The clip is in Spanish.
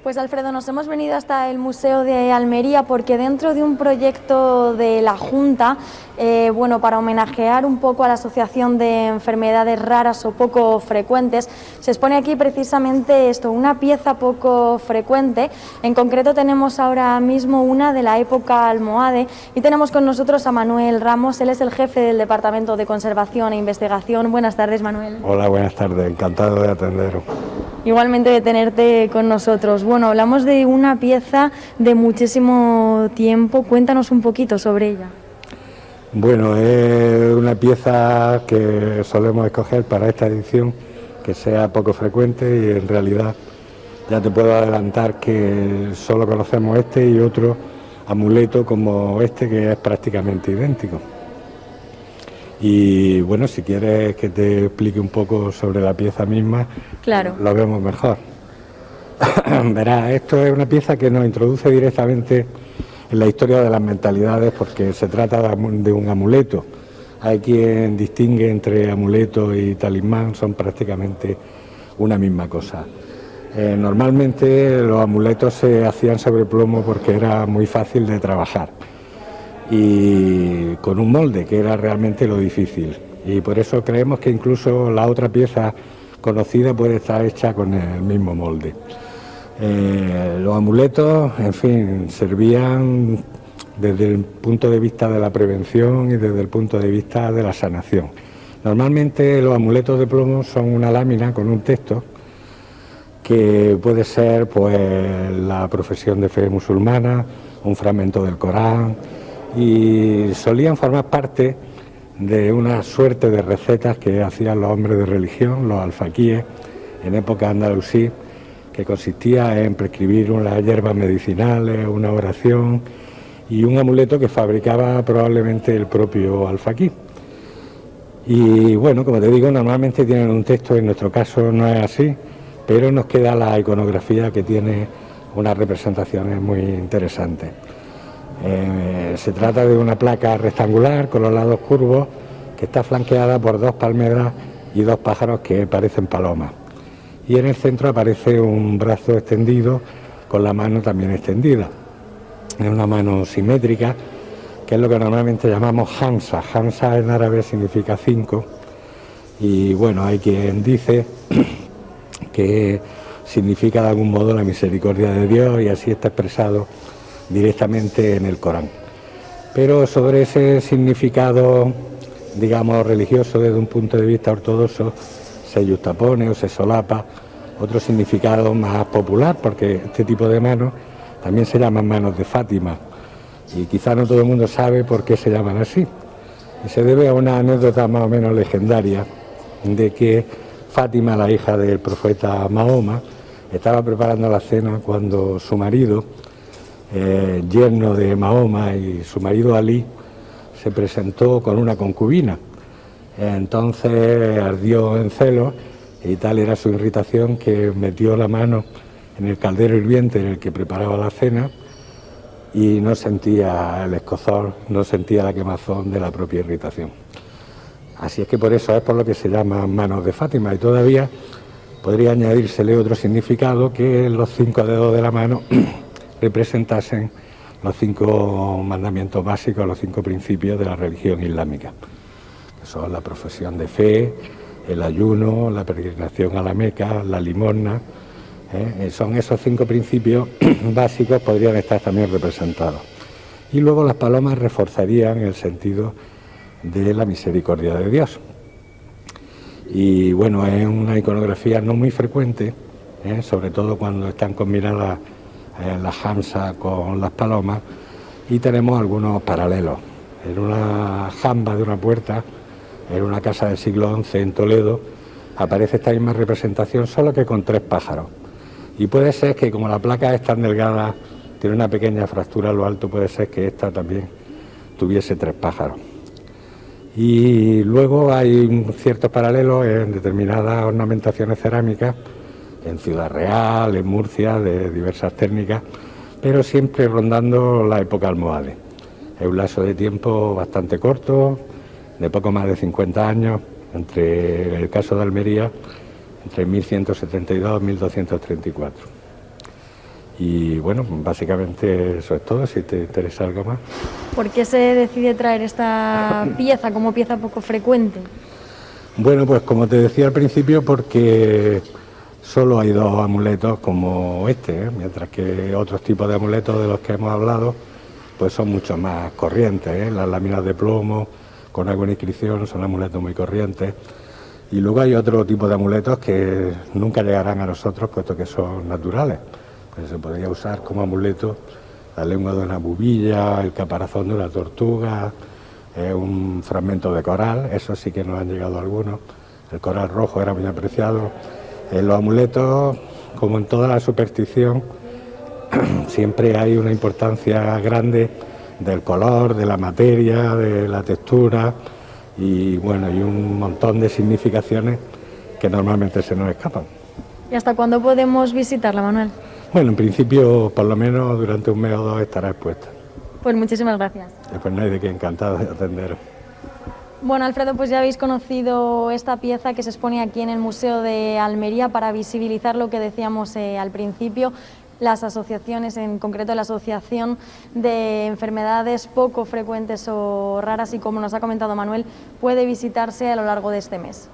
Pues Alfredo, nos hemos venido hasta el Museo de Almería porque dentro de un proyecto de la Junta, para homenajear un poco a la Asociación de Enfermedades Raras o Poco Frecuentes, se expone aquí precisamente esto, una pieza poco frecuente. En concreto tenemos ahora mismo una de la época almohade y tenemos con nosotros a Manuel Ramos. Él es el jefe del Departamento de Conservación e Investigación. Buenas tardes, Manuel. Hola, buenas tardes, encantado de atenderos. Igualmente de tenerte con nosotros. Bueno, hablamos de una pieza de muchísimo tiempo. Cuéntanos un poquito sobre ella. Bueno, es una pieza que solemos escoger para esta edición, que sea poco frecuente, y en realidad ya te puedo adelantar que solo conocemos este y otro amuleto como este, que es prácticamente idéntico. Y bueno, si quieres que te explique un poco sobre la pieza misma, claro, lo vemos mejor. Verás, esto es una pieza que nos introduce directamente en la historia de las mentalidades, porque se trata de un amuleto. Hay quien distingue entre amuleto y talismán, son prácticamente una misma cosa. Normalmente los amuletos se hacían sobre plomo porque era muy fácil de trabajar y con un molde, que era realmente lo difícil, y por eso creemos que incluso la otra pieza conocida puede estar hecha con el mismo molde. Los amuletos, en fin, servían desde el punto de vista de la prevención y desde el punto de vista de la sanación. Normalmente los amuletos de plomo son una lámina con un texto que puede ser pues la profesión de fe musulmana, un fragmento del Corán, y solían formar parte de una suerte de recetas que hacían los hombres de religión, los alfaquíes, en época andalusí, que consistía en prescribir unas hierbas medicinales, una oración y un amuleto que fabricaba probablemente el propio alfaquí. Y bueno, como te digo, normalmente tienen un texto, en nuestro caso no es así, pero nos queda la iconografía, que tiene unas representaciones muy interesantes. Se trata de una placa rectangular con los lados curvos, que está flanqueada por dos palmeras y dos pájaros que parecen palomas. Y en el centro aparece un brazo extendido con la mano también extendida. Es una mano simétrica, que es lo que normalmente llamamos Hamsa. Hamsa en árabe significa 5. Y bueno, hay quien dice que significa de algún modo la misericordia de Dios, y así está expresado directamente en el Corán. Pero sobre ese significado, digamos, religioso desde un punto de vista ortodoxo, se yuxtapone o se solapa otro significado más popular, porque este tipo de manos también se llaman manos de Fátima, y quizá no todo el mundo sabe por qué se llaman así. Y se debe a una anécdota más o menos legendaria de que Fátima, la hija del profeta Mahoma, estaba preparando la cena cuando su marido, yerno de Mahoma, y su marido Alí, se presentó con una concubina. Entonces ardió en celos, y tal era su irritación que metió la mano en el caldero hirviente en el que preparaba la cena y no sentía el escozor, no sentía la quemazón de la propia irritación. Así es que por eso es por lo que se llaman manos de Fátima, y todavía podría añadírsele otro significado, que los 5 dedos de la mano representasen los 5 mandamientos básicos, los 5 principios de la religión islámica, que son la profesión de fe, el ayuno, la peregrinación a la Meca, la limosna. Son esos 5 principios básicos, podrían estar también representados. Y luego las palomas reforzarían el sentido de la misericordia de Dios. Y bueno, es una iconografía no muy frecuente, sobre todo cuando están combinadas la Hamsa con las palomas, y tenemos algunos paralelos. En una jamba de una puerta, en una casa del siglo XI en Toledo, aparece esta misma representación, solo que con 3 pájaros. Y puede ser que, como la placa es tan delgada, tiene una pequeña fractura a lo alto, puede ser que esta también tuviese 3 pájaros. Y luego hay ciertos paralelos en determinadas ornamentaciones cerámicas, en Ciudad Real, en Murcia, de diversas técnicas, pero siempre rondando la época almohade. Es un lapso de tiempo bastante corto, de poco más de 50 años, entre el caso de Almería, entre 1172 y 1234. Y bueno, básicamente eso es todo, si te interesa algo más. ¿Por qué se decide traer esta pieza como pieza poco frecuente? Bueno, pues como te decía al principio, porque solo hay dos amuletos como este, ¿eh? Mientras que otros tipos de amuletos de los que hemos hablado, pues son mucho más corrientes, ¿eh? Las láminas de plomo con alguna inscripción son amuletos muy corrientes. Y luego hay otro tipo de amuletos que nunca llegarán a nosotros, puesto que son naturales. Pues se podría usar como amuleto la lengua de una bubilla, el caparazón de una tortuga, un fragmento de coral, eso sí que nos han llegado algunos. El coral rojo era muy apreciado. En los amuletos, como en toda la superstición, siempre hay una importancia grande del color, de la materia, de la textura y bueno, y un montón de significaciones que normalmente se nos escapan. ¿Y hasta cuándo podemos visitarla, Manuel? Bueno, en principio, por lo menos durante un mes o dos estará expuesta. Pues muchísimas gracias. Después no hay de qué, encantado de atenderos. Bueno, Alfredo, pues ya habéis conocido esta pieza que se expone aquí en el Museo de Almería para visibilizar lo que decíamos al principio, las asociaciones, en concreto la Asociación de Enfermedades Poco Frecuentes o Raras, y como nos ha comentado Manuel, puede visitarse a lo largo de este mes.